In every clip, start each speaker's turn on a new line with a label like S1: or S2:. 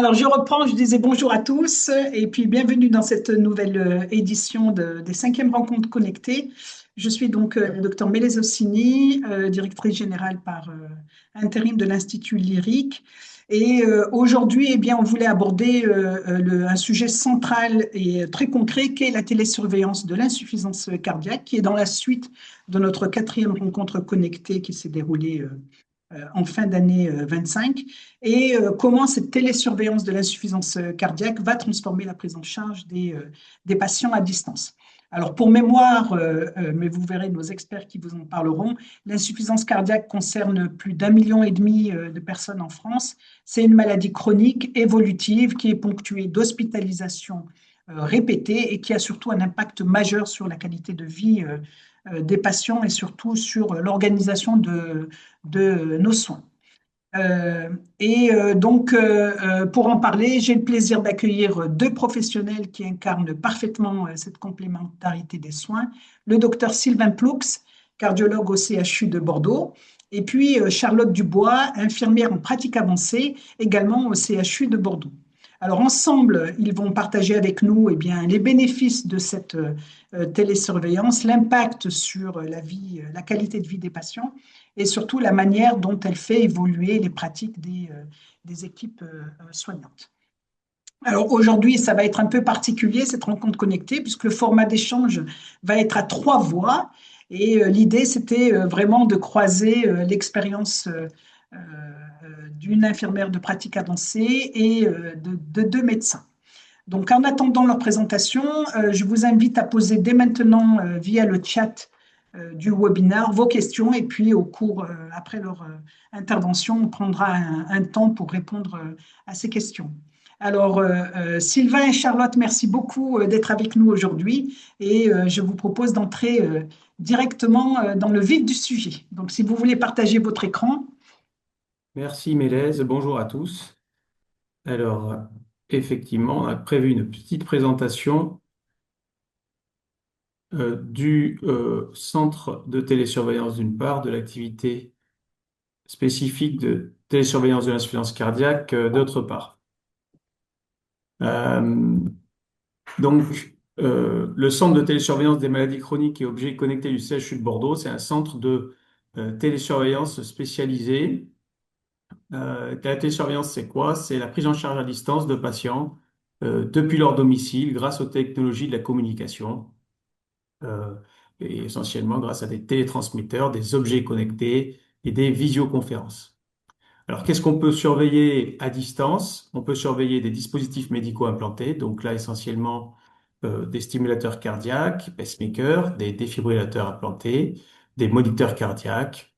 S1: Alors, je reprends, je disais bonjour à tous et puis bienvenue dans cette nouvelle édition des cinquièmes rencontres connectées. Je suis donc Dr Mélèze Ossini, directrice générale par intérim de l'Institut Lyrique. Et aujourd'hui, eh bien, on voulait aborder un sujet central et très concret qu'est la télésurveillance de l'insuffisance cardiaque, qui est dans la suite de notre quatrième rencontre connectée qui s'est déroulée en fin d'année 25, et comment cette télésurveillance de l'insuffisance cardiaque va transformer la prise en charge des patients à distance. Alors pour mémoire, mais vous verrez nos experts qui vous en parleront, l'insuffisance cardiaque concerne plus d'1,5 million de personnes en France. C'est une maladie chronique, évolutive, qui est ponctuée d'hospitalisations répétées et qui a surtout un impact majeur sur la qualité de vie des patients et surtout sur l'organisation de nos soins. Pour en parler, j'ai le plaisir d'accueillir deux professionnels qui incarnent parfaitement cette complémentarité des soins. Le docteur Sylvain Ploux, cardiologue au CHU de Bordeaux, et puis Charlotte Dubois, infirmière en pratique avancée, également au CHU de Bordeaux. Alors ensemble, ils vont partager avec nous bien, les bénéfices de cette télésurveillance, l'impact sur la vie, la qualité de vie des patients et surtout la manière dont elle fait évoluer les pratiques des équipes soignantes. Alors aujourd'hui, ça va être un peu particulier, cette rencontre connectée, puisque le format d'échange va être à trois voix. Et l'idée, c'était vraiment de croiser l'expérience d'une infirmière de pratique avancée et de deux médecins. Donc, en attendant leur présentation, je vous invite à poser dès maintenant via le chat du webinaire vos questions et puis au cours, après leur intervention, on prendra un temps pour répondre à ces questions. Alors, Sylvain et Charlotte, merci beaucoup d'être avec nous aujourd'hui et je vous propose d'entrer directement dans le vif du sujet. Donc, si vous voulez partager votre écran.
S2: Merci Mélèze, bonjour à tous. Alors, effectivement, on a prévu une petite présentation du centre de télésurveillance d'une part, de l'activité spécifique de télésurveillance de l'insuffisance cardiaque d'autre part. Euh, le centre de télésurveillance des maladies chroniques et objets connectés du CHU de Bordeaux, c'est un centre de télésurveillance spécialisé. La télésurveillance, c'est quoi? C'est la prise en charge à distance de patients depuis leur domicile grâce aux technologies de la communication euh, et essentiellement grâce à des télétransmetteurs, des objets connectés et des visioconférences. Alors, qu'est-ce qu'on peut surveiller à distance? On peut surveiller des dispositifs médicaux implantés, donc là essentiellement des stimulateurs cardiaques, pacemakers, des défibrillateurs implantés, des moniteurs cardiaques.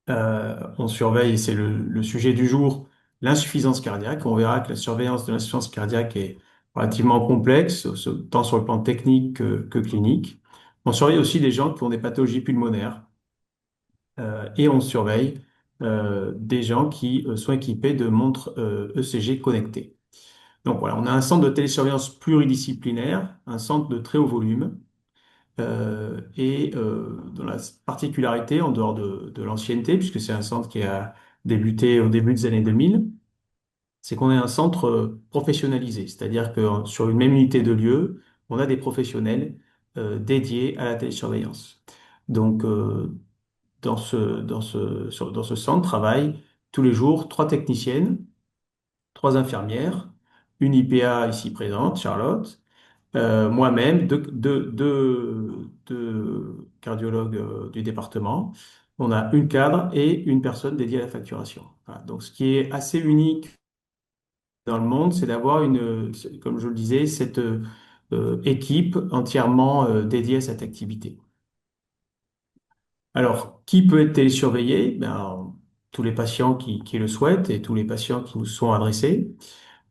S2: On surveille, et c'est le sujet du jour, l'insuffisance cardiaque. On verra que la surveillance de l'insuffisance cardiaque est relativement complexe, tant sur le plan technique que clinique. On surveille aussi des gens qui ont des pathologies pulmonaires et on surveille des gens qui sont équipés de montres ECG connectées. Donc voilà, on a un centre de télésurveillance pluridisciplinaire, un centre de très haut volume dont la particularité, en dehors de l'ancienneté, puisque c'est un centre qui a débuté au début des années 2000, c'est qu'on est un centre professionnalisé, c'est-à-dire que sur une même unité de lieu, on a des professionnels dédiés à la télésurveillance. Donc, dans ce centre travaillent tous les jours trois techniciennes, trois infirmières, une IPA ici présente, Charlotte, moi-même, deux cardiologues du département. On a une cadre et une personne dédiée à la facturation. Voilà. Donc, ce qui est assez unique dans le monde, c'est d'avoir comme je le disais, cette équipe entièrement dédiée à cette activité. Alors, qui peut être télésurveillé? Ben, tous les patients qui le souhaitent et tous les patients qui nous sont adressés.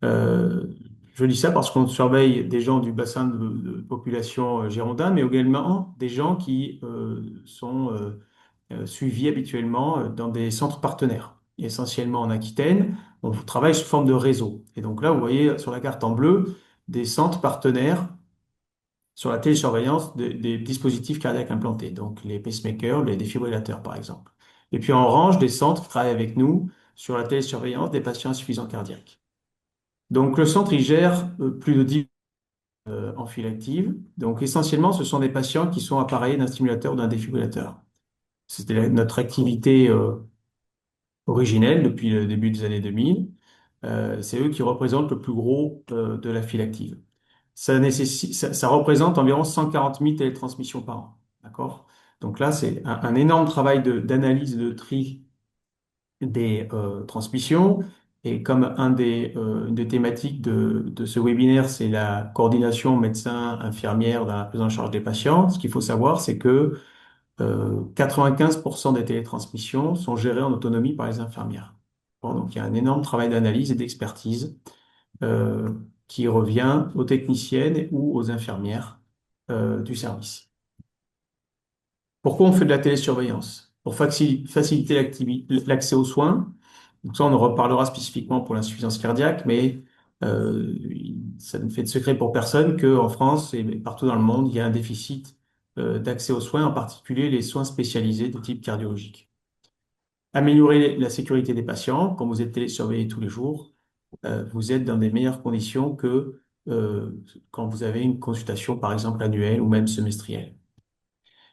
S2: Euh, je dis ça parce qu'on surveille des gens du bassin de population girondin, mais également des gens qui sont suivis habituellement dans des centres partenaires, essentiellement en Aquitaine. On travaille sous forme de réseau. Et donc là, vous voyez sur la carte en bleu des centres partenaires sur la télésurveillance des dispositifs cardiaques implantés, donc les pacemakers, les défibrillateurs par exemple. Et puis en orange, des centres qui travaillent avec nous sur la télésurveillance des patients insuffisants cardiaques. Donc, le centre, il gère plus de 10 en file active. Donc, essentiellement, ce sont des patients qui sont appareillés d'un stimulateur ou d'un défibrillateur. C'était notre activité originelle depuis le début des années 2000. C'est eux qui représentent le plus gros de la file active. Ça représente environ 140 000 télétransmissions par an. D'accord? Donc là, c'est un énorme travail d'analyse, de tri des transmissions. Et comme une des thématiques de ce webinaire, c'est la coordination médecin-infirmière dans la prise en charge des patients, ce qu'il faut savoir, c'est que 95% des télétransmissions sont gérées en autonomie par les infirmières. Bon, donc il y a un énorme travail d'analyse et d'expertise euh, qui revient aux techniciennes ou aux infirmières du service. Pourquoi on fait de la télésurveillance? Pour faciliter l'accès aux soins. Donc ça, on en reparlera spécifiquement pour l'insuffisance cardiaque, mais euh, ça ne fait de secret pour personne qu'en France et partout dans le monde, il y a un déficit d'accès aux soins, en particulier les soins spécialisés de type cardiologique. Améliorer la sécurité des patients, quand vous êtes télésurveillé tous les jours, vous êtes dans des meilleures conditions que quand vous avez une consultation, par exemple, annuelle ou même semestrielle.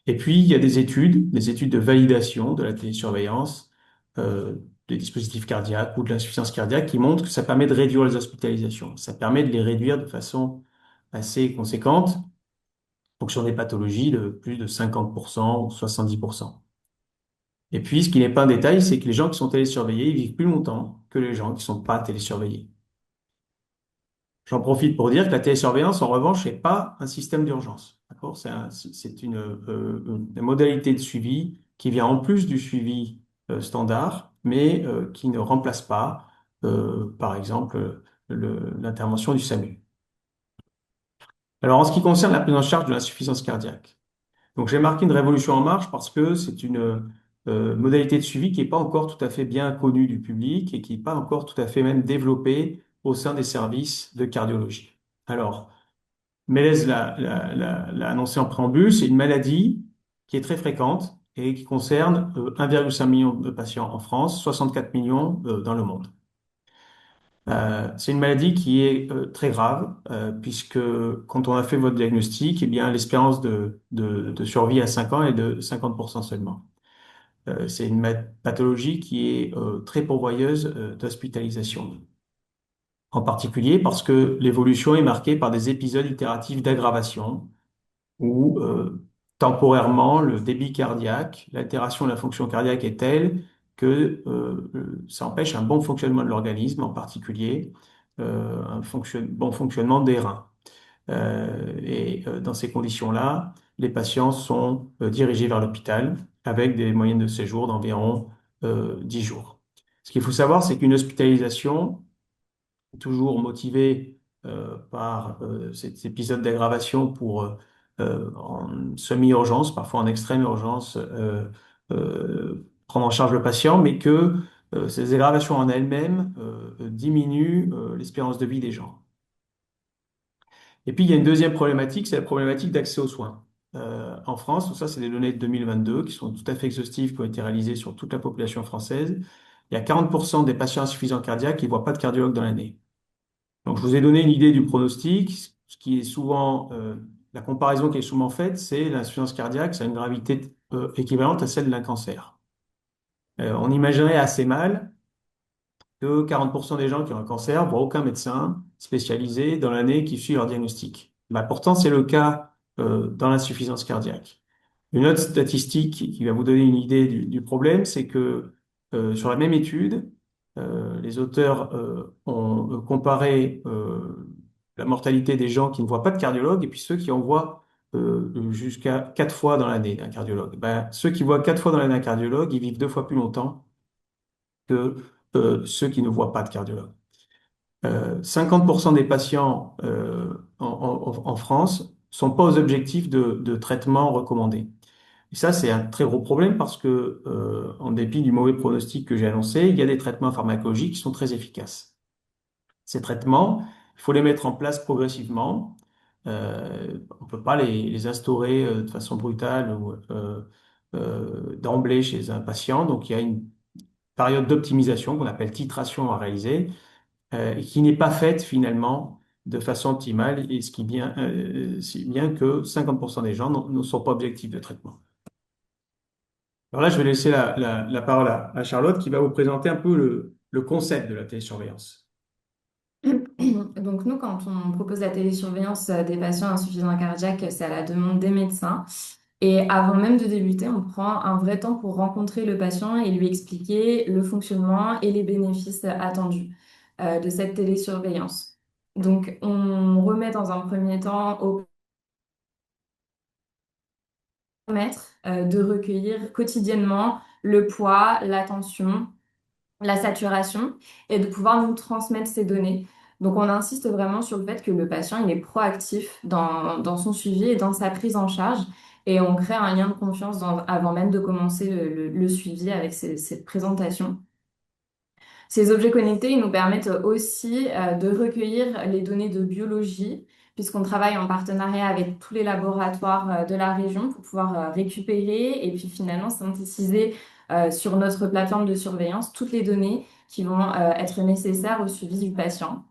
S2: Et puis, il y a des études de validation de la télésurveillance, euh, des dispositifs cardiaques ou de l'insuffisance cardiaque qui montrent que ça permet de réduire les hospitalisations. Ça permet de les réduire de façon assez conséquente, en fonction des pathologies, de plus de 50% ou 70%. Et puis, ce qui n'est pas un détail, c'est que les gens qui sont télésurveillés, ils vivent plus longtemps que les gens qui ne sont pas télésurveillés. J'en profite pour dire que la télésurveillance, en revanche, n'est pas un système d'urgence. D'accord? C'est une modalité de suivi qui vient en plus du suivi standard, mais qui ne remplace pas, par exemple, l'intervention du SAMU. Alors, en ce qui concerne la prise en charge de l'insuffisance cardiaque, donc j'ai marqué une révolution en marche parce que c'est une modalité de suivi qui n'est pas encore tout à fait bien connue du public et qui n'est pas encore tout à fait même développée au sein des services de cardiologie. Alors, Mélèze l'a annoncé en préambule, c'est une maladie qui est très fréquente et qui concerne 1,5 million de patients en France, 64 millions dans le monde. C'est une maladie qui est très grave puisque quand on a fait votre diagnostic, eh bien l'espérance de survie à 5 ans est de 50% seulement. C'est une pathologie qui est très pourvoyeuse d'hospitalisation. En particulier parce que l'évolution est marquée par des épisodes itératifs d'aggravation où temporairement le débit cardiaque, l'altération de la fonction cardiaque est telle que ça empêche un bon fonctionnement de l'organisme, en particulier bon fonctionnement des reins. Dans ces conditions-là, les patients sont dirigés vers l'hôpital avec des moyennes de séjour d'environ 10 jours. Ce qu'il faut savoir, c'est qu'une hospitalisation, toujours motivé par cet épisode d'aggravation en semi-urgence, parfois en extrême urgence, prendre en charge le patient, mais que ces aggravations en elles-mêmes diminuent l'espérance de vie des gens. Et puis il y a une deuxième problématique, c'est la problématique d'accès aux soins. En France, tout ça, c'est des données de 2022 qui sont tout à fait exhaustives, qui ont été réalisées sur toute la population française. Il y a 40% des patients insuffisants cardiaques qui ne voient pas de cardiologue dans l'année. Donc, je vous ai donné une idée du pronostic. Ce qui est souvent, la comparaison qui est souvent faite, c'est l'insuffisance cardiaque, ça a une gravité équivalente à celle d'un cancer. On imaginerait assez mal que 40% des gens qui ont un cancer voient aucun médecin spécialisé dans l'année qui suit leur diagnostic. Bah, pourtant, c'est le cas dans l'insuffisance cardiaque. Une autre statistique qui va vous donner une idée du problème, c'est que sur la même étude, les auteurs ont comparé la mortalité des gens qui ne voient pas de cardiologue et puis ceux qui en voient jusqu'à 4 fois dans l'année un cardiologue. Ben, ceux qui voient 4 fois dans l'année un cardiologue, ils vivent 2 fois plus longtemps que ceux qui ne voient pas de cardiologue. 50% des patients en France sont pas aux objectifs de traitement recommandés. Et ça, c'est un très gros problème parce que, en dépit du mauvais pronostic que j'ai annoncé, il y a des traitements pharmacologiques qui sont très efficaces. Ces traitements, il faut les mettre en place progressivement. On ne peut pas les instaurer de façon brutale ou d'emblée chez un patient. Donc, il y a une période d'optimisation qu'on appelle titration à réaliser. et qui n'est pas faite finalement de façon optimale, et ce qui bien, si bien que 50% des gens ne sont pas objectifs de traitement. Alors là, je vais laisser la parole à Charlotte qui va vous présenter un peu le concept de la télésurveillance.
S3: Donc nous, quand on propose la télésurveillance des patients insuffisants cardiaques, c'est à la demande des médecins. Et avant même de débuter, on prend un vrai temps pour rencontrer le patient et lui expliquer le fonctionnement et les bénéfices attendus de cette télésurveillance. Donc on remet dans un premier temps au maître de recueillir quotidiennement le poids, la tension, la saturation et de pouvoir nous transmettre ces données. Donc, on insiste vraiment sur le fait que le patient, il est proactif dans son suivi et dans sa prise en charge. Et on crée un lien de confiance avant même de commencer le suivi avec cette présentation. Ces objets connectés, ils nous permettent aussi de recueillir les données de biologie, puisqu'on travaille en partenariat avec tous les laboratoires de la région pour pouvoir récupérer et puis finalement synthétiser sur notre plateforme de surveillance toutes les données qui vont être nécessaires au suivi du patient.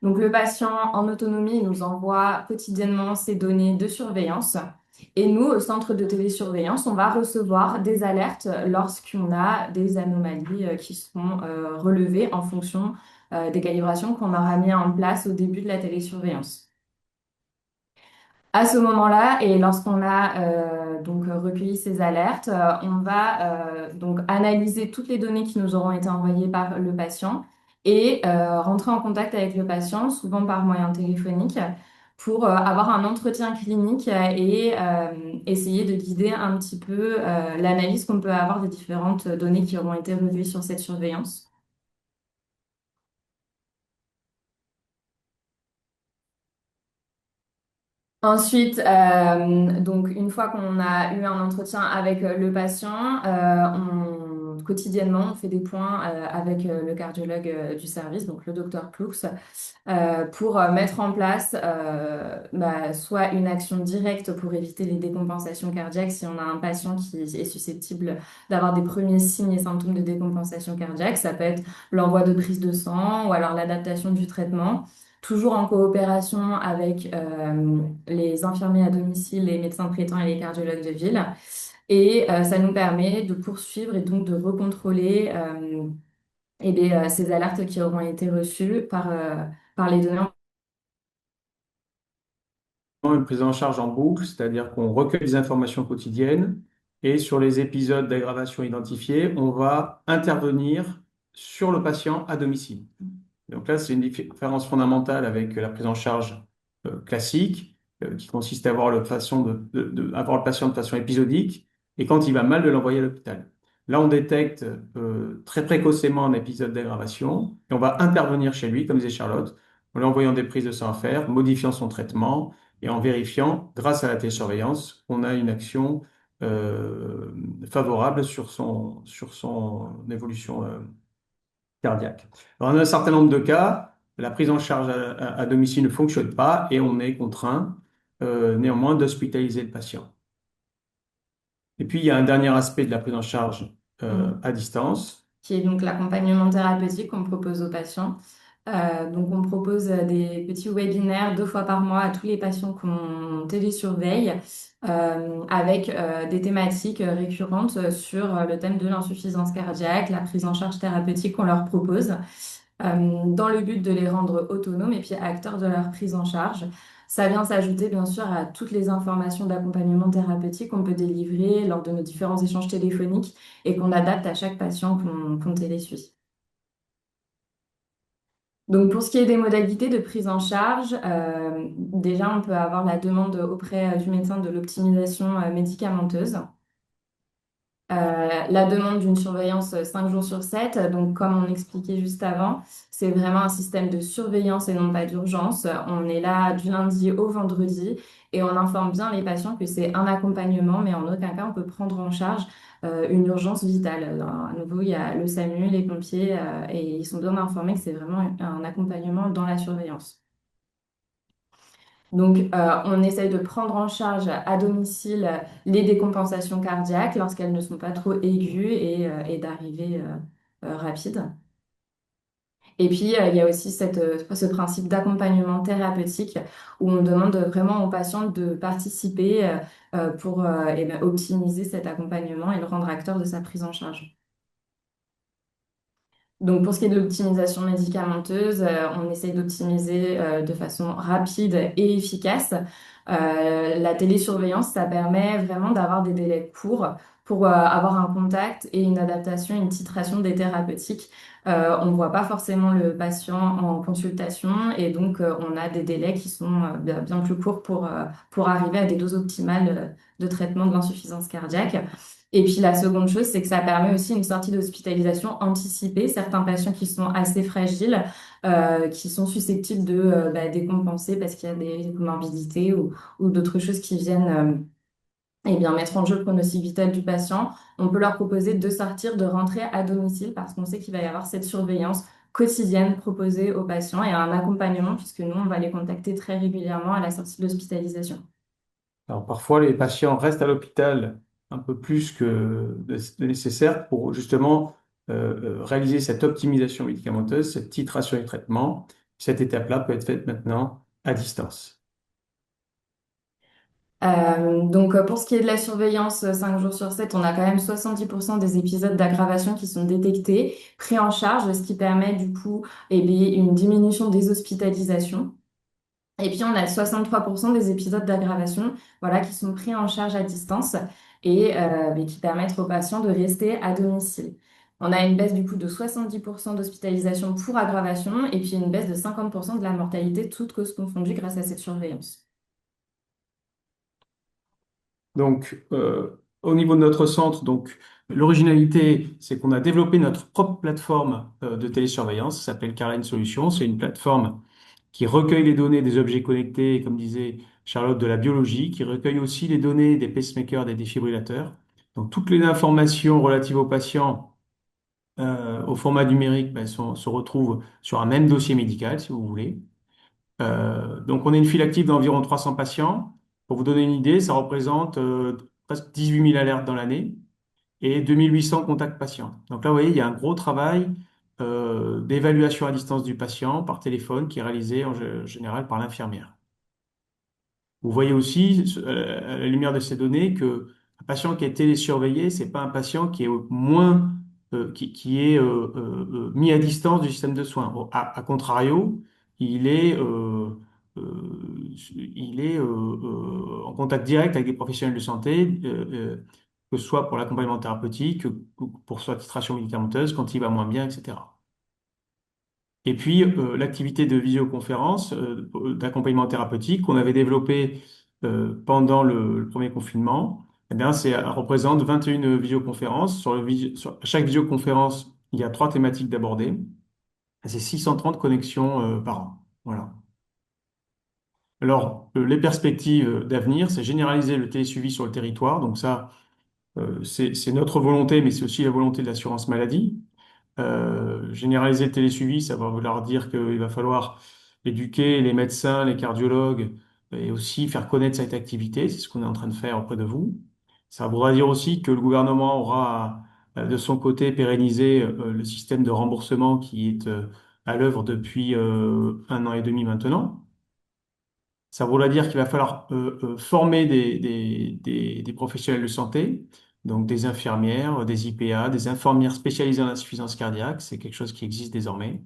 S3: Donc le patient en autonomie il nous envoie quotidiennement ses données de surveillance. Et nous, au centre de télésurveillance, on va recevoir des alertes lorsqu'on a des anomalies qui seront relevées en fonction des calibrations qu'on aura mis en place au début de la télésurveillance. À ce moment-là, et lorsqu'on a donc recueilli ces alertes, on va donc analyser toutes les données qui nous auront été envoyées par le patient et rentrer en contact avec le patient, souvent par moyen téléphonique, pour avoir un entretien clinique et essayer de guider un petit peu l'analyse qu'on peut avoir des différentes données qui auront été revues sur cette surveillance. Ensuite, donc une fois qu'on a eu un entretien avec le patient, quotidiennement, on fait des points avec le cardiologue du service, donc le docteur Ploux, pour mettre en place soit une action directe pour éviter les décompensations cardiaques si on a un patient qui est susceptible d'avoir des premiers signes et symptômes de décompensation cardiaque. Ça peut être l'envoi de prise de sang ou alors l'adaptation du traitement toujours en coopération avec les infirmiers à domicile, les médecins traitants et les cardiologues de ville. Et ça nous permet de poursuivre et donc de recontrôler ces alertes qui auront été reçues par les données.
S2: Une prise en charge en boucle, c'est-à-dire qu'on recueille des informations quotidiennes et sur les épisodes d'aggravation identifiés, on va intervenir sur le patient à domicile. Donc là, c'est une différence fondamentale avec la prise en charge classique, qui consiste à avoir avoir le patient de façon épisodique, et quand il va mal, de l'envoyer à l'hôpital. Là, on détecte très précocement un épisode d'aggravation, et on va intervenir chez lui, comme disait Charlotte, en lui envoyant des prises de sang à faire, modifiant son traitement, et en vérifiant, grâce à la télésurveillance, qu'on a une action euh, favorable sur son évolution cardiaque. Alors, dans un certain nombre de cas, la prise en charge à domicile ne fonctionne pas et on est contraint néanmoins d'hospitaliser le patient. Et puis, il y a un dernier aspect de la prise en charge à distance.
S3: Qui est donc l'accompagnement thérapeutique qu'on propose aux patients. Donc, on propose des petits webinaires 2 fois par mois à tous les patients qu'on télésurveille avec des thématiques récurrentes sur le thème de l'insuffisance cardiaque, la prise en charge thérapeutique qu'on leur propose dans le but de les rendre autonomes et puis acteurs de leur prise en charge. Ça vient s'ajouter bien sûr à toutes les informations d'accompagnement thérapeutique qu'on peut délivrer lors de nos différents échanges téléphoniques et qu'on adapte à chaque patient qu'on télésuit. Donc pour ce qui est des modalités de prise en charge, déjà on peut avoir la demande auprès du médecin de l'optimisation médicamenteuse. La demande d'une surveillance 5 jours sur 7, donc comme on expliquait juste avant, c'est vraiment un système de surveillance et non pas d'urgence. On est là du lundi au vendredi et on informe bien les patients que c'est un accompagnement, mais en aucun cas on peut prendre en charge une urgence vitale. Alors, à nouveau, il y a le SAMU, les pompiers, et ils sont bien informés que c'est vraiment un accompagnement dans la surveillance. Donc, on essaye de prendre en charge à domicile les décompensations cardiaques lorsqu'elles ne sont pas trop aiguës et d'arrivée rapide. Et puis, il y a aussi ce principe d'accompagnement thérapeutique où on demande vraiment aux patients de participer pour eh ben, optimiser cet accompagnement et le rendre acteur de sa prise en charge. Donc, pour ce qui est de l'optimisation médicamenteuse, on essaye d'optimiser de façon rapide et efficace. La télésurveillance, ça permet vraiment d'avoir des délais courts pour avoir un contact et une adaptation, une titration des thérapeutiques. On ne voit pas forcément le patient en consultation et donc on a des délais qui sont bien plus courts pour arriver à des doses optimales de traitement de l'insuffisance cardiaque. Et puis la seconde chose, c'est que ça permet aussi une sortie d'hospitalisation anticipée. Certains patients qui sont assez fragiles, qui sont susceptibles de décompenser parce qu'il y a des comorbidités ou d'autres choses qui viennent eh bien, mettre en jeu le pronostic vital du patient, on peut leur proposer de sortir, de rentrer à domicile parce qu'on sait qu'il va y avoir cette surveillance quotidienne proposée aux patients et un accompagnement puisque nous, on va les contacter très régulièrement à la sortie de l'hospitalisation.
S2: Alors parfois, les patients restent à l'hôpital un peu plus que de nécessaire pour justement réaliser cette optimisation médicamenteuse, cette titration du traitement. Cette étape-là peut être faite maintenant à distance.
S3: Donc, pour ce qui est de la surveillance 5 jours sur 7, on a quand même 70% des épisodes d'aggravation qui sont détectés, pris en charge, ce qui permet du coup eh bien, une diminution des hospitalisations. Et puis, on a 63% des épisodes d'aggravation voilà, qui sont pris en charge à distance et mais qui permettent aux patients de rester à domicile. On a une baisse du coup de 70% d'hospitalisation pour aggravation et puis une baisse de 50% de la mortalité, toutes causes confondues grâce à cette surveillance.
S2: Donc, au niveau de notre centre, donc, l'originalité, c'est qu'on a développé notre propre plateforme de télésurveillance, ça s'appelle Carline Solutions. C'est une plateforme qui recueille les données des objets connectés, comme disait Charlotte, de la biologie, qui recueille aussi les données des pacemakers, des défibrillateurs. Donc, toutes les informations relatives aux patients au format numérique ben, se retrouvent sur un même dossier médical, si vous voulez. Donc, on a une file active d'environ 300 patients. Pour vous donner une idée, ça représente presque 18 000 alertes dans l'année et 2800 contacts patients. Donc là, vous voyez, il y a un gros travail d'évaluation à distance du patient par téléphone qui est réalisé en général par l'infirmière. Vous voyez aussi, à la lumière de ces données, que un patient qui est télésurveillé, c'est pas un patient qui est moins, qui est mis à distance du système de soins. À contrario, il est, en contact direct avec des professionnels de santé, que ce soit pour l'accompagnement thérapeutique, que pour sa titration médicamenteuse, quand il va moins bien, etc. Et puis, l'activité de visioconférence, d'accompagnement thérapeutique qu'on avait développée pendant le premier confinement, eh bien, représente 21 visioconférences. Sur chaque visioconférence, il y a 3 thématiques d'aborder. Et c'est 630 connexions par an. Voilà. Alors, les perspectives d'avenir, c'est généraliser le télésuivi sur le territoire. Donc ça, c'est notre volonté, mais c'est aussi la volonté de l'assurance maladie. Généraliser le télésuivi, ça va vouloir dire qu'il va falloir éduquer les médecins, les cardiologues et aussi faire connaître cette activité. C'est ce qu'on est en train de faire auprès de vous. Ça voudra dire aussi que le gouvernement aura de son côté pérennisé le système de remboursement qui est à l'œuvre depuis 1 an et demi maintenant. Ça voudra dire qu'il va falloir former des professionnels de santé, donc des infirmières, des IPA, des infirmières spécialisées en insuffisance cardiaque. C'est quelque chose qui existe désormais.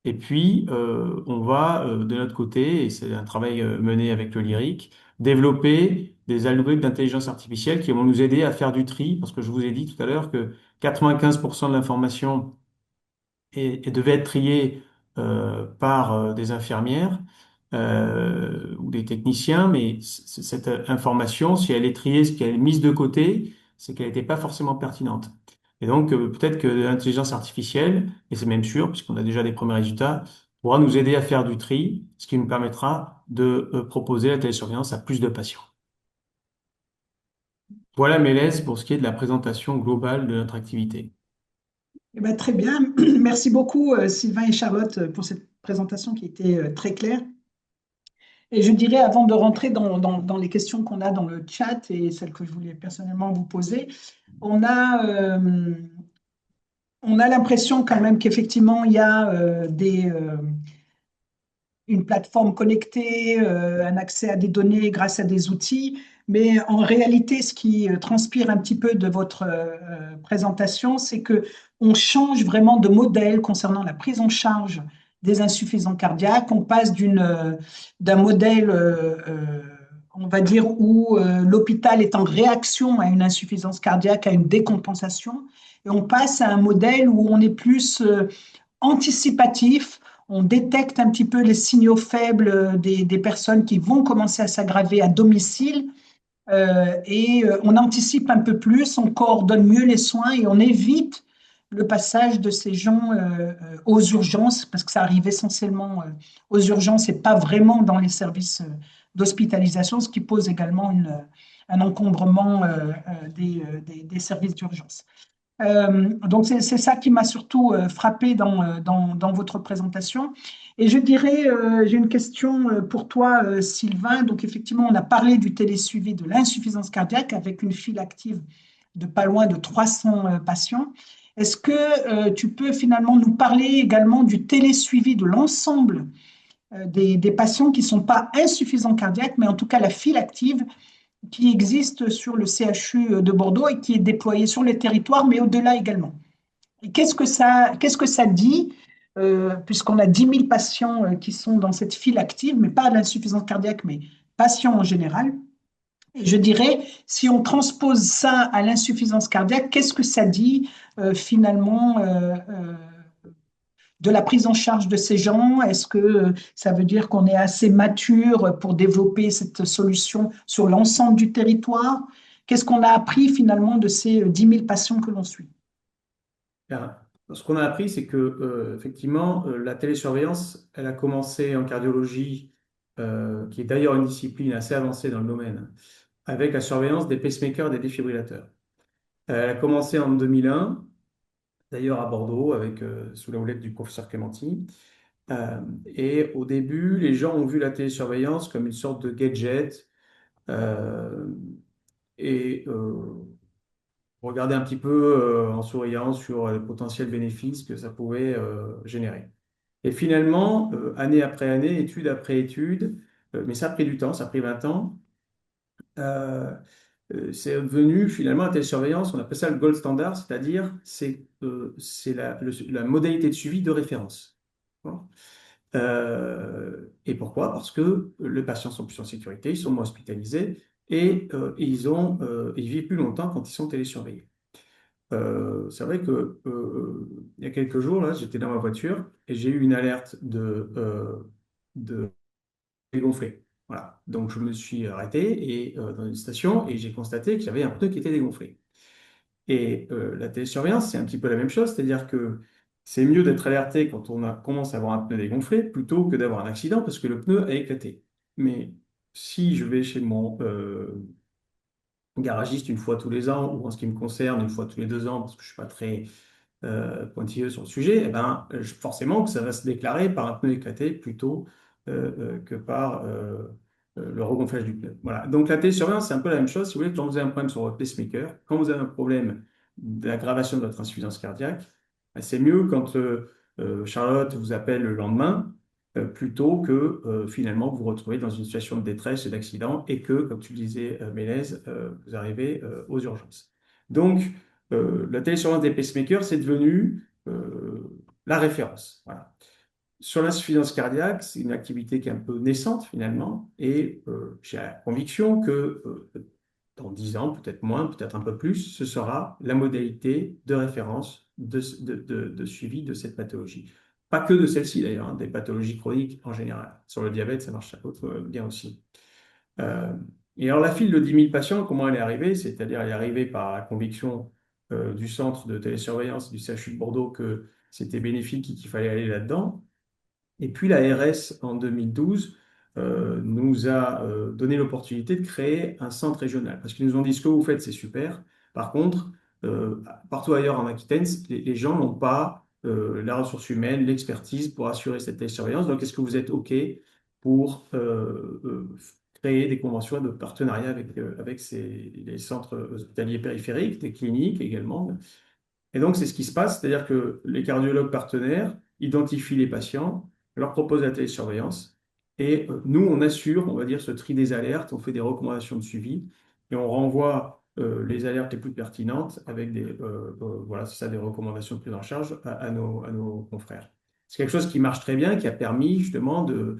S2: Et puis, on va, de notre côté, et c'est un travail mené avec le Lyric, développer des algorithmes d'intelligence artificielle qui vont nous aider à faire du tri, parce que je vous ai dit tout à l'heure que 95% de l'information et devait être triée par des infirmières ou des techniciens, mais cette information, si elle est triée, si elle est mise de côté, c'est qu'elle n'était pas forcément pertinente. Et donc, peut-être que l'intelligence artificielle, et c'est même sûr, puisqu'on a déjà des premiers résultats, pourra nous aider à faire du tri, ce qui nous permettra de proposer la télésurveillance à plus de patients. Voilà, Mélèze, pour ce qui est de la présentation globale de notre activité.
S1: Eh ben, très bien. Merci beaucoup, Sylvain et Charlotte, pour cette présentation qui était très claire. Et je dirais, avant de rentrer dans les questions qu'on a dans le chat et celles que je voulais personnellement vous poser, on a On a l'impression quand même qu'effectivement, il y a une plateforme connectée, un accès à des données grâce à des outils. Mais en réalité, ce qui transpire un petit peu de votre présentation, c'est que on change vraiment de modèle concernant la prise en charge des insuffisants cardiaques. On passe d'un modèle, on va dire, où l'hôpital est en réaction à une insuffisance cardiaque, à une décompensation, et on passe à un modèle où on est plus anticipatif. On détecte un petit peu les signaux faibles des personnes qui vont commencer à s'aggraver à domicile, on anticipe un peu plus, on coordonne mieux les soins et on évite le passage de ces gens aux urgences, parce que ça arrive essentiellement aux urgences et pas vraiment dans les services d'hospitalisation, ce qui pose également un encombrement des services d'urgence. Donc, c'est ça qui m'a surtout frappé dans votre présentation. Et je dirais, j'ai une question pour toi, Sylvain. Donc, effectivement, on a parlé du télésuivi de l'insuffisance cardiaque avec une file active de pas loin de 300 patients. Est-ce que tu peux finalement nous parler également du télésuivi de l'ensemble des patients qui ne sont pas insuffisants cardiaques, mais en tout cas la file active qui existe sur le CHU de Bordeaux et qui est déployé sur les territoires, mais au-delà également? Et qu'est-ce que ça dit, puisqu'on a 10 000 patients qui sont dans cette file active, mais pas d'insuffisance cardiaque, mais patients en général. Et je dirais, si on transpose ça à l'insuffisance cardiaque, qu'est-ce que ça dit finalement de la prise en charge de ces gens? Est-ce que ça veut dire qu'on est assez mature pour développer cette solution sur l'ensemble du territoire? Qu'est-ce qu'on a appris finalement de ces 10 000 patients que l'on suit?
S2: Alors, ce qu'on a appris, c'est que effectivement, la télésurveillance, elle a commencé en cardiologie, qui est d'ailleurs une discipline assez avancée dans le domaine, avec la surveillance des pacemakers et des défibrillateurs. Elle a commencé en 2001, d'ailleurs à Bordeaux, sous la houlette du professeur Clémenti. Et au début, les gens ont vu la télésurveillance comme une sorte de gadget euh, et regardaient un petit peu en souriant sur les potentiels bénéfices que ça pouvait générer. Et finalement, année après année, étude après étude, mais ça a pris du temps, ça a pris 20 ans, euh, c'est devenu finalement la télésurveillance, on appelle ça le gold standard, c'est-à-dire c'est la modalité de suivi de référence. Bon. Et pourquoi? Parce que les patients sont plus en sécurité, ils sont moins hospitalisés et ils vivent plus longtemps quand ils sont télésurveillés. C'est vrai que il y a quelques jours, là, j'étais dans ma voiture et j'ai eu une alerte de dégonflé. Voilà. Donc je me suis arrêté dans une station et j'ai constaté que j'avais un pneu qui était dégonflé. Et la télésurveillance, c'est un petit peu la même chose, c'est-à-dire que c'est mieux d'être alerté quand commence à avoir un pneu dégonflé plutôt que d'avoir un accident parce que le pneu a éclaté. Mais si je vais chez mon garagiste une fois tous les ans, ou en ce qui me concerne, une fois tous les 2 ans, parce que je ne suis pas très pointilleux sur le sujet, eh ben, forcément que ça va se déclarer par un pneu éclaté plutôt que par le regonflage du pneu. Voilà. Donc la télésurveillance, c'est un peu la même chose. Si vous voulez, quand vous avez un problème sur votre pacemaker, quand vous avez un problème d'aggravation de votre insuffisance cardiaque, ben, c'est mieux quand Charlotte vous appelle le lendemain plutôt que finalement vous vous retrouvez dans une situation de détresse et d'accident et que, comme tu le disais, Mélèze, vous arrivez aux urgences. Donc, la télésurveillance des pacemakers, c'est devenu la référence. Voilà. Sur l'insuffisance cardiaque, c'est une activité qui est un peu naissante finalement, et j'ai la conviction que dans 10 ans, peut-être moins, peut-être un peu plus, ce sera la modalité de référence de suivi de cette pathologie. Pas que de celle-ci d'ailleurs, hein, des pathologies chroniques en général. Sur le diabète, ça marche bien aussi. Euh, et alors, la file de 10 000 patients, comment elle est arrivée? C'est-à-dire, elle est arrivée par la conviction du centre de télésurveillance du CHU de Bordeaux que c'était bénéfique et qu'il fallait aller là-dedans. Et puis, l'ARS, en 2012, nous a donné l'opportunité de créer un centre régional. Parce qu'ils nous ont dit, ce que vous faites, c'est super. Par contre, partout ailleurs en Aquitaine, les gens n'ont pas la ressource humaine, l'expertise pour assurer cette télésurveillance. Donc, est-ce que vous êtes OK pour créer des conventions de partenariat avec les centres hospitaliers périphériques, des cliniques également? Et donc, c'est ce qui se passe, c'est-à-dire que les cardiologues partenaires identifient les patients, leur proposent la télésurveillance, et nous, on assure, on va dire, ce tri des alertes, on fait des recommandations de suivi, et on renvoie les alertes les plus pertinentes avec voilà, c'est ça, des recommandations de prise en charge à nos confrères. C'est quelque chose qui marche très bien, qui a permis justement de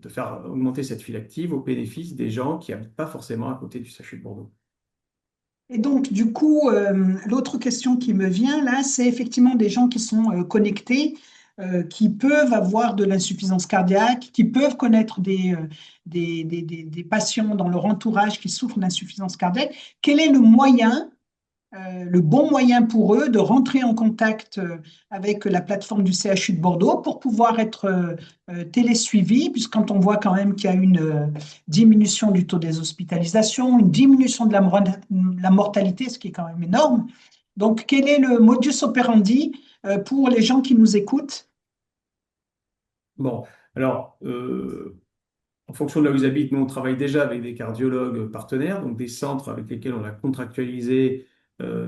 S2: faire augmenter cette file active au bénéfice des gens qui n'habitent pas forcément à côté du CHU de Bordeaux.
S1: Et donc, du coup, l'autre question qui me vient là, c'est effectivement des gens qui sont connectés, qui peuvent avoir de l'insuffisance cardiaque, qui peuvent connaître des patients dans leur entourage qui souffrent d'insuffisance cardiaque. Quel est le bon moyen pour eux de rentrer en contact avec la plateforme du CHU de Bordeaux pour pouvoir être télésuivis, puisque quand on voit quand même qu'il y a une diminution du taux des hospitalisations, une diminution de la mortalité, ce qui est quand même énorme. Donc, quel est le modus operandi pour les gens qui nous écoutent?
S2: Bon, alors, en fonction de là où ils habitent, nous, on travaille déjà avec des cardiologues partenaires, donc des centres avec lesquels on a contractualisé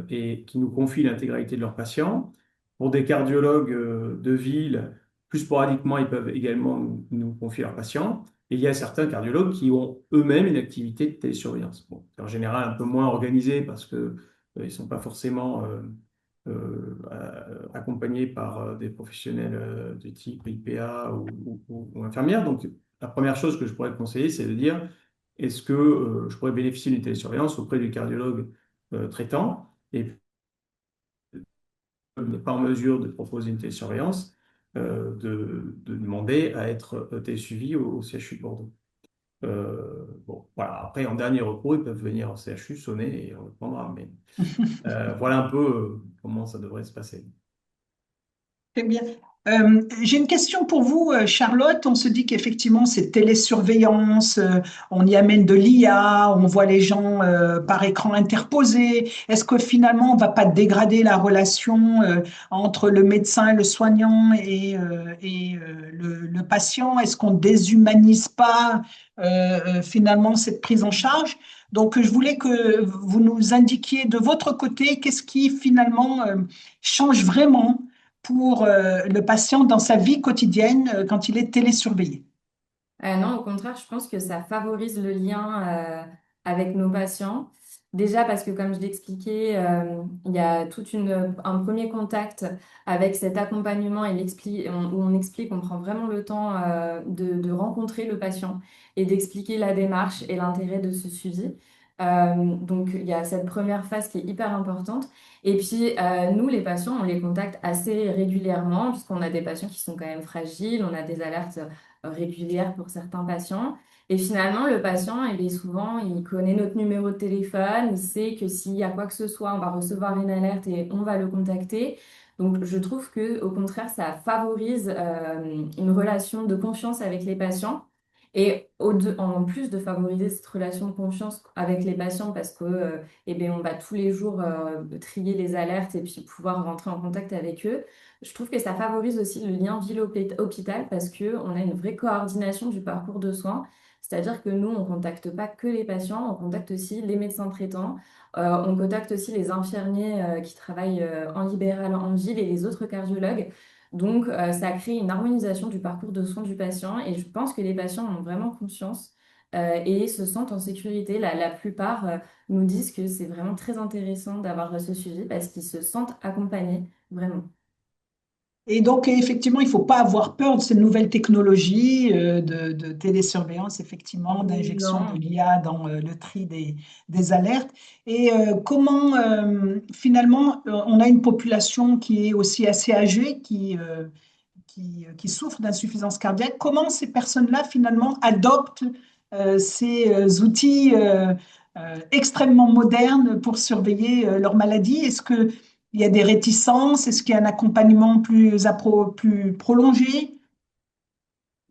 S2: et qui nous confient l'intégralité de leurs patients. Pour des cardiologues de ville, plus sporadiquement, ils peuvent également nous confier leurs patients. Et il y a certains cardiologues qui ont eux-mêmes une activité de télésurveillance. Bon, c'est en général un peu moins organisé parce que ils ne sont pas forcément accompagnés par des professionnels de type IPA ou infirmières. Donc, la première chose que je pourrais conseiller, c'est de dire, est-ce que je pourrais bénéficier d'une télésurveillance auprès du cardiologue traitant et n'est pas en mesure de proposer une télésurveillance, de demander à être télésuivi au CHU de Bordeaux. Bon, voilà. Après, en dernier recours, ils peuvent venir au CHU, sonner et on le prendra. Mais voilà un peu comment ça devrait se passer.
S1: Très bien. J'ai une question pour vous, Charlotte. On se dit qu'effectivement, c'est télésurveillance, on y amène de l'IA, on voit les gens par écran interposé. Est-ce que finalement, on ne va pas dégrader la relation entre le médecin, le soignant et le patient? Est-ce qu'on ne déshumanise pas finalement cette prise en charge? Donc, je voulais que vous nous indiquiez de votre côté qu'est-ce qui finalement change vraiment pour le patient dans sa vie quotidienne quand il est télésurveillé.
S3: Non, au contraire, je pense que ça favorise le lien avec nos patients. Déjà parce que, comme je l'expliquais, il y a un premier contact avec cet accompagnement et où on explique, on prend vraiment le temps de rencontrer le patient et d'expliquer la démarche et l'intérêt de ce suivi. Donc, il y a cette première phase qui est hyper importante. Et puis, nous, les patients, on les contacte assez régulièrement puisqu'on a des patients qui sont quand même fragiles, on a des alertes régulière pour certains patients. Et finalement, le patient, souvent, il connaît notre numéro de téléphone, il sait que s'il y a quoi que ce soit, on va recevoir une alerte et on va le contacter. Donc, je trouve que, au contraire, ça favorise une relation de confiance avec les patients. Et en plus de favoriser cette relation de confiance avec les patients, parce que, on va tous les jours trier les alertes et puis pouvoir rentrer en contact avec eux. Je trouve que ça favorise aussi le lien ville-hôpital parce qu'on a une vraie coordination du parcours de soins. C'est-à-dire que nous, on ne contacte pas que les patients, on contacte aussi les médecins traitants, on contacte aussi les infirmiers qui travaillent en libéral en ville et les autres cardiologues. Donc, ça crée une harmonisation du parcours de soins du patient et je pense que les patients ont vraiment conscience et se sentent en sécurité. La plupart nous disent que c'est vraiment très intéressant d'avoir ce suivi parce qu'ils se sentent accompagnés, vraiment.
S1: Et donc, effectivement, il ne faut pas avoir peur de ces nouvelles technologies de télésurveillance, effectivement, d'injection de
S3: Non.
S1: l'IA dans le tri des alertes. Et comment, finalement, on a une population qui est aussi assez âgée, qui souffre d'insuffisance cardiaque. Comment ces personnes-là, finalement, adoptent ces outils extrêmement modernes pour surveiller leur maladie? Est-ce qu'il y a des réticences? Est-ce qu'il y a un accompagnement plus prolongé?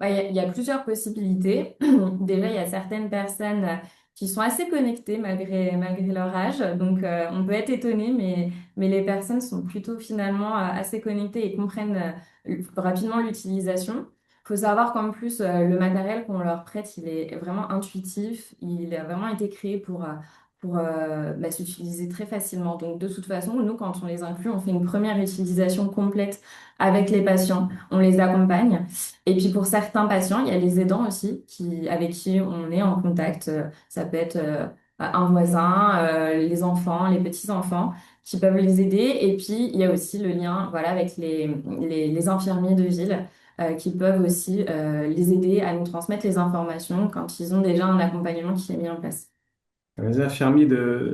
S3: Bah, il y a plusieurs possibilités. Déjà, il y a certaines personnes qui sont assez connectées malgré leur âge. Donc, on peut être étonné, mais les personnes sont plutôt finalement assez connectées et comprennent rapidement l'utilisation. Il faut savoir qu'en plus, le matériel qu'on leur prête, il est vraiment intuitif. Il a vraiment été créé pour s'utiliser très facilement. Donc, de toute façon, nous, quand on les inclut, on fait une première utilisation complète avec les patients, on les accompagne. Et puis, pour certains patients, il y a les aidants aussi avec qui on est en contact. Ça peut être un voisin, les enfants, les petits-enfants qui peuvent les aider. Et puis, il y a aussi le lien, voilà, avec les infirmiers de ville qui peuvent aussi les aider à nous transmettre les informations quand ils ont déjà un accompagnement qui est mis en place.
S2: Les infirmiers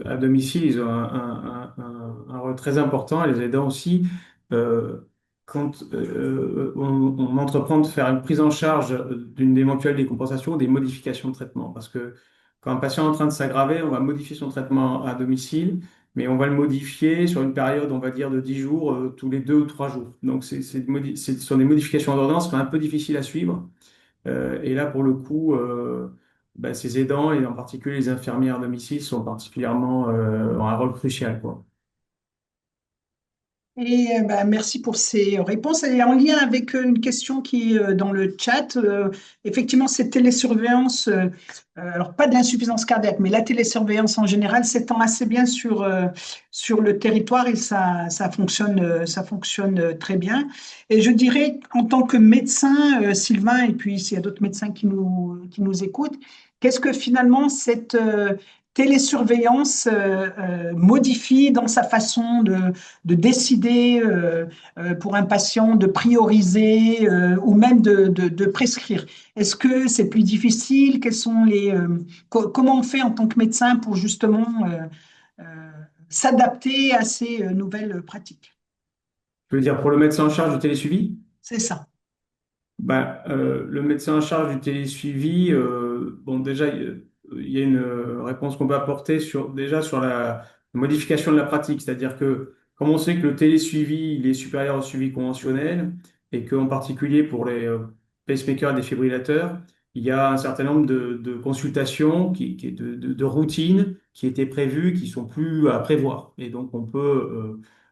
S2: à domicile, ils ont un rôle très important, et les aidants aussi, euh, quand on entreprend de faire une prise en charge d'une éventuelle décompensation ou des modifications de traitement. Parce que quand un patient est en train de s'aggraver, on va modifier son traitement à domicile, mais on va le modifier sur une période, on va dire, de 10 jours, tous les 2 ou 3 jours. Donc, ce sont des modifications d'ordonnance qui sont un peu difficiles à suivre. Et là, pour le coup, ces aidants, et en particulier les infirmières à domicile, sont particulièrement ont un rôle crucial, quoi.
S1: Et merci pour ces réponses. Et en lien avec une question qui est dans le chat, effectivement, cette télésurveillance, alors pas de l'insuffisance cardiaque, mais la télésurveillance en général s'étend assez bien sur le territoire et ça fonctionne très bien. Et je dirais, en tant que médecin, Sylvain, et puis s'il y a d'autres médecins qui nous écoutent, qu'est-ce que finalement cette télésurveillance modifie dans sa façon de décider pour un patient, de prioriser ou même de prescrire. Est-ce que c'est plus difficile? Comment on fait en tant que médecin pour justement euh, s'adapter à ces nouvelles pratiques?
S2: Je veux dire, pour le médecin en charge du télésuivi,
S1: C'est ça.
S2: le médecin en charge du télésuivi, bon, déjà, il y a une réponse qu'on peut apporter déjà sur la modification de la pratique. C'est-à-dire que, comme on sait que le télésuivi, il est supérieur au suivi conventionnel, et qu'en particulier pour les pacemakers et défibrillateurs, il y a un certain nombre de consultations, de routines qui étaient prévues, qui sont plus à prévoir. Et donc, dont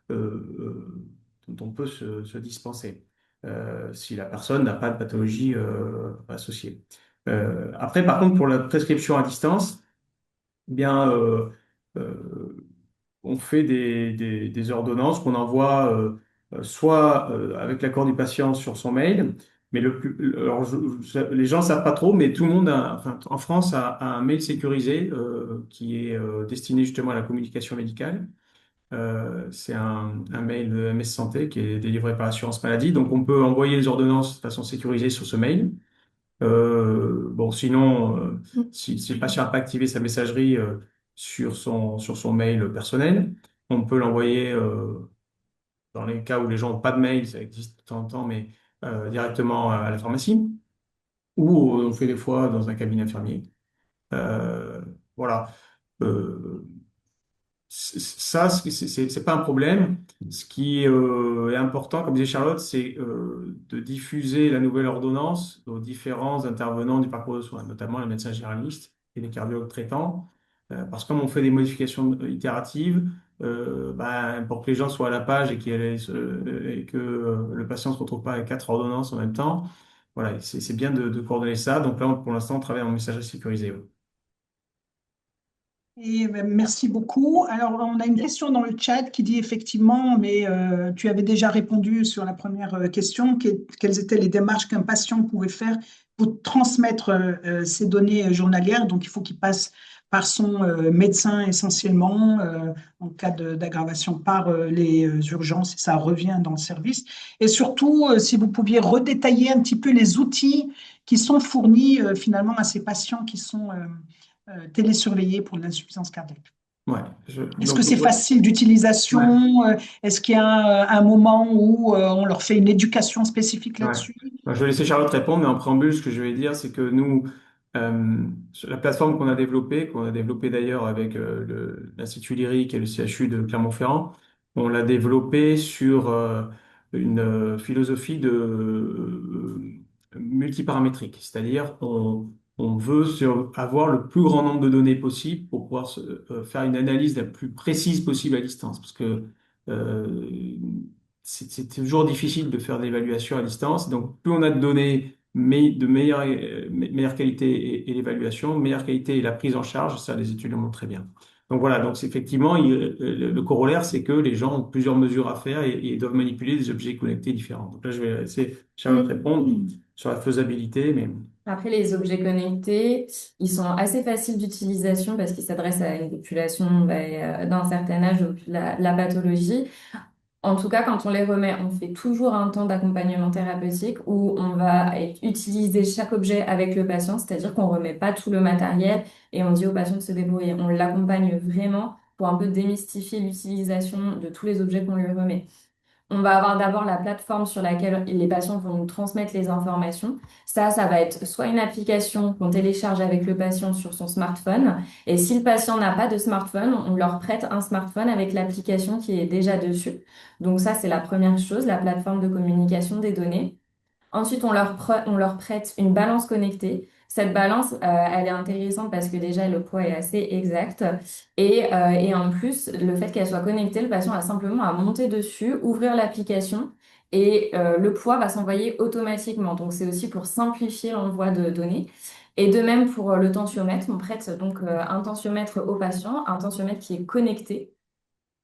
S2: on peut se dispenser si la personne n'a pas de pathologie associée. Après, par contre, pour la prescription à distance, eh bien, on fait des ordonnances qu'on envoie soit avec l'accord du patient sur son mail, mais alors les gens ne savent pas trop, mais tout le monde, enfin, en France, a un mail sécurisé qui est destiné justement à la communication médicale. C'est un mail de MS Santé qui est délivré par l'assurance maladie. Donc, on peut envoyer les ordonnances de façon sécurisée sur ce mail. Bon, sinon, si le patient n'a pas activé sa messagerie sur son mail personnel, on peut l'envoyer dans les cas où les gens n'ont pas de mail, ça existe de temps en temps, mais directement à la pharmacie, ou on fait des fois dans un cabinet infirmier. Euh, voilà. Euh, Ça, c'est pas un problème. Ce qui est important, comme disait Charlotte, c'est de diffuser la nouvelle ordonnance aux différents intervenants du parcours de soins, notamment les médecins généralistes et les cardiologues traitants. Parce que comme on fait des modifications itératives, pour que les gens soient à la page et que le patient ne se retrouve pas avec 4 ordonnances en même temps, voilà, c'est bien de coordonner ça. Donc là, pour l'instant, on travaille en messagerie sécurisée. Ouais.
S1: Et merci beaucoup. Alors, on a une question dans le chat qui dit effectivement, mais tu avais déjà répondu sur la première question, quelles étaient les démarches qu'un patient pouvait faire pour transmettre ses données journalières. Donc, il faut qu'il passe par son médecin essentiellement, en cas d'aggravation par les urgences, et ça revient dans le service. Et surtout, si vous pouviez redétailler un petit peu les outils qui sont fournis finalement à ces patients qui sont télésurveillés pour l'insuffisance cardiaque.
S2: Ouais,
S1: Est-ce que
S2: donc,
S1: c'est
S2: ouais,
S1: facile
S2: ouais,
S1: d'utilisation? Est-ce qu'il y a un moment où on leur fait une éducation spécifique
S2: ouais.
S1: là-dessus?
S2: Je vais laisser Charlotte répondre, mais en préambule, ce que je vais dire, c'est que nous, sur la plateforme qu'on a développée d'ailleurs avec l'Institut Lyrique et le CHU de Clermont-Ferrand, on l'a développée sur une philosophie de multiparamétrique, c'est-à-dire on veut avoir le plus grand nombre de données possible pour pouvoir faire une analyse la plus précise possible à distance, parce que euh, c'est toujours difficile de faire de l'évaluation à distance. Donc, plus on a de données de meilleure qualité et l'évaluation, meilleure qualité et la prise en charge, ça, les études le montrent très bien. Donc voilà, donc effectivement, le corollaire, c'est que les gens ont plusieurs mesures à faire et doivent manipuler des objets connectés différents. Donc là, je vais laisser Charlotte répondre sur la faisabilité, mais
S3: Après, les objets connectés, ils sont assez faciles d'utilisation parce qu'ils s'adressent à une population d'un certain âge, donc la pathologie. En tout cas, quand on les remet, on fait toujours un temps d'accompagnement thérapeutique où on va utiliser chaque objet avec le patient, c'est-à-dire qu'on ne remet pas tout le matériel et on dit au patient de se débrouiller. On l'accompagne vraiment pour un peu démystifier l'utilisation de tous les objets qu'on lui remet. On va avoir d'abord la plateforme sur laquelle les patients vont nous transmettre les informations. Ça va être soit une application qu'on télécharge avec le patient sur son smartphone. Et si le patient n'a pas de smartphone, on leur prête un smartphone avec l'application qui est déjà dessus. Donc ça, c'est la première chose, la plateforme de communication des données. Ensuite, on leur prête une balance connectée. Cette balance, elle est intéressante parce que déjà, le poids est assez exact. Et en plus, le fait qu'elle soit connectée, le patient a simplement à monter dessus, ouvrir l'application et le poids va s'envoyer automatiquement. Donc, c'est aussi pour simplifier l'envoi de données. Et de même pour le tensiomètre, on prête donc un tensiomètre au patient, un tensiomètre qui est connecté.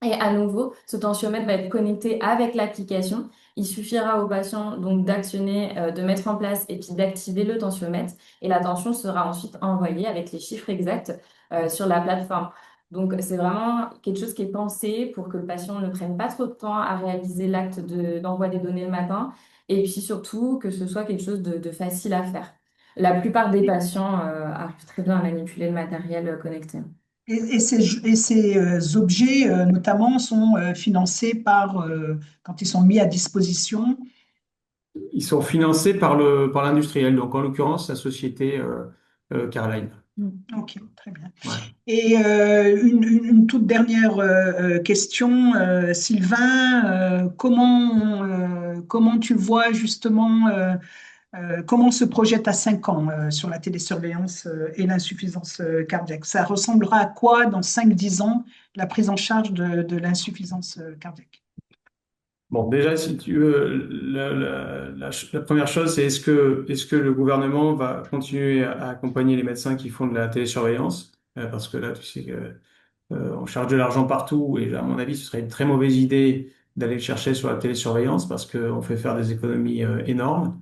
S3: Et à nouveau, ce tensiomètre va être connecté avec l'application. Il suffira au patient donc d'actionner, de mettre en place et puis d'activer le tensiomètre. Et la tension sera ensuite envoyée avec les chiffres exacts sur la plateforme. Donc, c'est vraiment quelque chose qui est pensé pour que le patient ne prenne pas trop de temps à réaliser l'acte d'envoi des données le matin. Et puis surtout, que ce soit quelque chose de facile à faire. La plupart des patients arrivent très bien à manipuler le matériel connecté.
S1: Et ces objets, notamment, sont financés quand ils sont mis à disposition.
S2: ils sont financés par l'industriel, donc en l'occurrence la société Carline.
S1: Ok, très bien.
S2: Ouais.
S1: Et une toute dernière question, Sylvain, comment tu vois justement, comment on se projette à 5 ans sur la télésurveillance et l'insuffisance cardiaque? Ça ressemblera à quoi dans 5-10 ans, la prise en charge de l'insuffisance cardiaque?
S2: Bon, déjà, si tu veux, la première chose, c'est est-ce que le gouvernement va continuer à accompagner les médecins qui font de la télésurveillance? Parce que là, tu sais que on charge de l'argent partout et à mon avis, ce serait une très mauvaise idée d'aller le chercher sur la télésurveillance parce qu'on fait faire des économies énormes.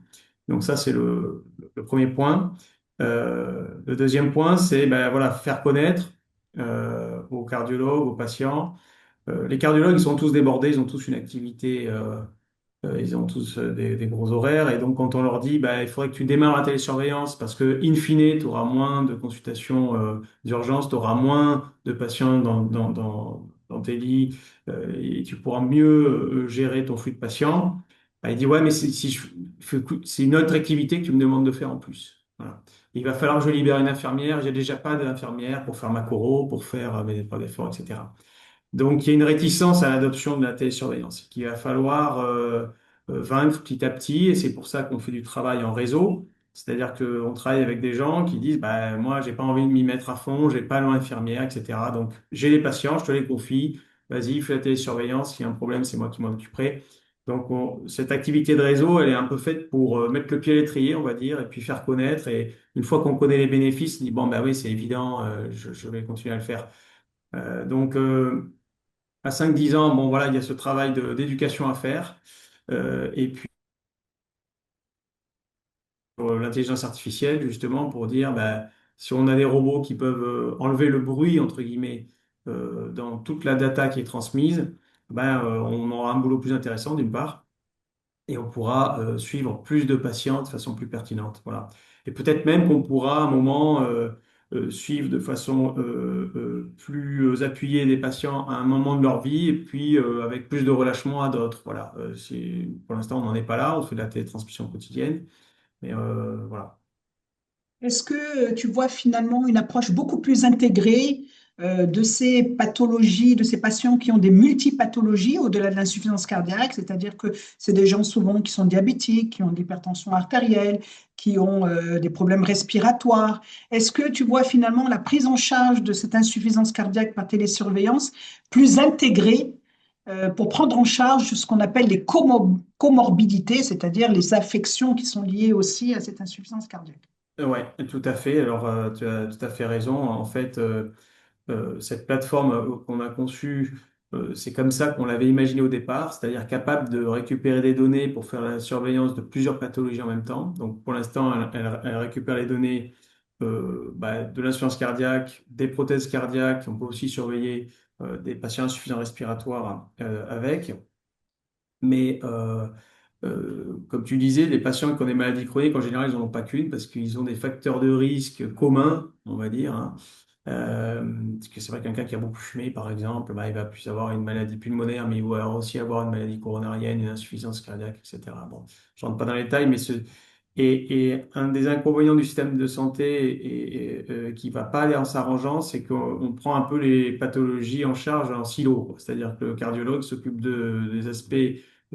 S2: Donc ça, c'est le premier point. Le deuxième point, c'est ben, voilà, faire connaître aux cardiologues, aux patients. Les cardiologues, ils sont tous débordés, ils ont tous une activité ils ont tous des gros horaires et donc quand on leur dit bah, il faudrait que tu démarres la télésurveillance parce que in fine tu auras moins de consultations d'urgence, tu auras moins de patients dans tes lits et tu pourras mieux gérer ton flux de patients, bah, il dit ouais mais c'est une autre activité que tu me demandes de faire en plus. Voilà. Il va falloir que je libère une infirmière, j'ai déjà pas d'infirmière pour faire ma choro, pour faire mes épreuves d'effort, etc. Donc, il y a une réticence à l'adoption de la télésurveillance qu'il va falloir vaincre petit à petit, et c'est pour ça qu'on fait du travail en réseau. C'est-à-dire qu'on travaille avec des gens qui disent, bah, moi, j'ai pas envie de m'y mettre à fond, j'ai pas l'infirmière, etc. Donc, j'ai les patients, je te les confie, vas-y, fais la télésurveillance, s'il y a un problème, c'est moi qui m'en occuperai. Donc, cette activité de réseau, elle est un peu faite pour mettre le pied à l'étrier, on va dire, et puis faire connaître. Et une fois qu'on connaît les bénéfices, on dit, bon, bah oui, c'est évident, je vais continuer à le faire. Donc, à 5-10 ans, bon voilà, il y a ce travail d'éducation à faire. Et puis pour l'intelligence artificielle, justement, pour dire, bah, si on a des robots qui peuvent enlever le bruit, entre guillemets, dans toute la data qui est transmise, ben, on aura un boulot plus intéressant d'une part et on pourra suivre plus de patients de façon plus pertinente. Voilà. Et peut-être même qu'on pourra à un moment suivre de façon plus appuyée des patients à un moment de leur vie et puis avec plus de relâchement à d'autres. Voilà. Pour l'instant, on n'en est pas là, on fait de la télétransmission quotidienne, mais voilà.
S1: Est-ce que tu vois finalement une approche beaucoup plus intégrée de ces pathologies, de ces patients qui ont des multipathologies au-delà de l'insuffisance cardiaque, c'est-à-dire que c'est des gens souvent qui sont diabétiques, qui ont de l'hypertension artérielle, qui ont des problèmes respiratoires. Est-ce que tu vois finalement la prise en charge de cette insuffisance cardiaque par télésurveillance plus intégrée pour prendre en charge ce qu'on appelle les comorbidités, c'est-à-dire les affections qui sont liées aussi à cette insuffisance cardiaque?
S2: Ouais, tout à fait. Alors, tu as tout à fait raison. En fait, cette plateforme qu'on a conçue, c'est comme ça qu'on l'avait imaginé au départ, c'est-à-dire capable de récupérer des données pour faire la surveillance de plusieurs pathologies en même temps. Donc pour l'instant, elle récupère les données de l'insuffisance cardiaque, des prothèses cardiaques. On peut aussi surveiller des patients insuffisants respiratoires avec. Mais comme tu disais, les patients qui ont des maladies chroniques, en général, ils n'en ont pas qu'une parce qu'ils ont des facteurs de risque communs, on va dire, hein. Parce que c'est vrai qu'un cas qui a beaucoup fumé, par exemple, il va plus avoir une maladie pulmonaire, mais il va aussi avoir une maladie coronarienne, une insuffisance cardiaque, etc. Bon, je rentre pas dans les détails, mais et un des inconvénients du système de santé qui va pas aller en s'arrangeant, c'est qu'on prend un peu les pathologies en charge en silo, quoi. C'est-à-dire que le cardiologue s'occupe des aspects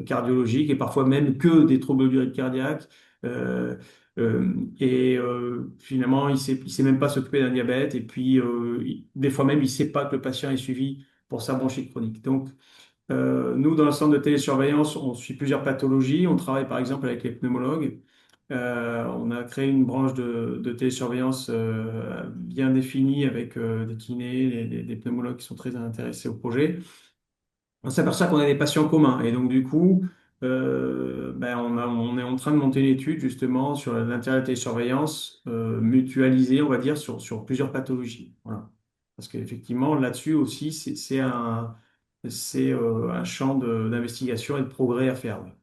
S2: cardiologiques et parfois même que des troubles du rythme cardiaque. Euh, Finalement, il sait même pas s'occuper d'un diabète. Et puis, des fois même, il sait pas que le patient est suivi pour sa bronchite chronique. Donc, nous, dans le centre de télésurveillance, on suit plusieurs pathologies. On travaille par exemple avec les pneumologues. On a créé une branche de télésurveillance bien définie avec des kinés, des pneumologues qui sont très intéressés au projet. On s'aperçoit qu'on a des patients communs. Et donc, du coup, on est en train de monter une étude justement sur l'intérêt de la télésurveillance mutualisée, on va dire, sur plusieurs pathologies. Voilà. Parce qu'effectivement, là-dessus aussi, c'est un champ d'investigation et de progrès à faire. Ouais.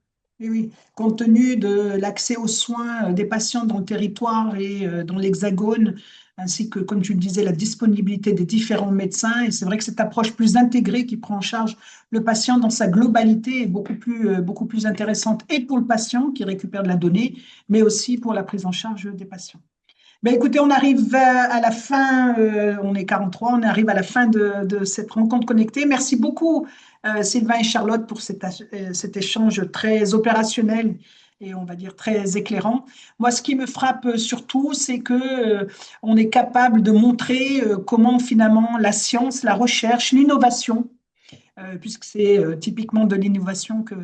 S1: Oui, oui. Compte tenu de l'accès aux soins des patients dans le territoire et dans l'Hexagone, ainsi que, comme tu le disais, la disponibilité des différents médecins, et c'est vrai que cette approche plus intégrée qui prend en charge le patient dans sa globalité est beaucoup plus intéressante et pour le patient qui récupère de la donnée, mais aussi pour la prise en charge des patients. Ben écoutez, on arrive à la fin, on est 43, on arrive à la fin de cette rencontre connectée. Merci beaucoup, Sylvain et Charlotte, pour cet échange très opérationnel et on va dire très éclairant. Moi, ce qui me frappe surtout, c'est que on est capable de montrer comment finalement la science, la recherche, l'innovation puisque c'est typiquement de l'innovation que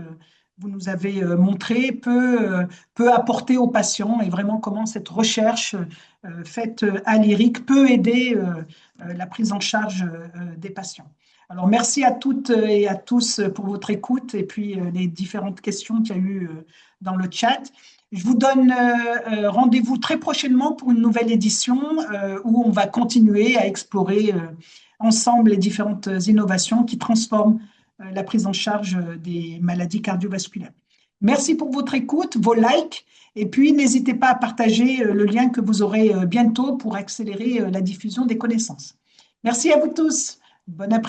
S1: vous nous avez montré, peut apporter aux patients et vraiment comment cette recherche faite à l'IRIC peut aider la prise en charge des patients. Alors, merci à toutes et à tous pour votre écoute et puis les différentes questions qu'il y a eu dans le chat. Je vous donne rendez-vous très prochainement pour une nouvelle édition où on va continuer à explorer ensemble les différentes innovations qui transforment la prise en charge des maladies cardiovasculaires. Merci pour votre écoute, vos likes, et puis n'hésitez pas à partager le lien que vous aurez bientôt pour accélérer la diffusion des connaissances. Merci à vous tous. Bon après-midi.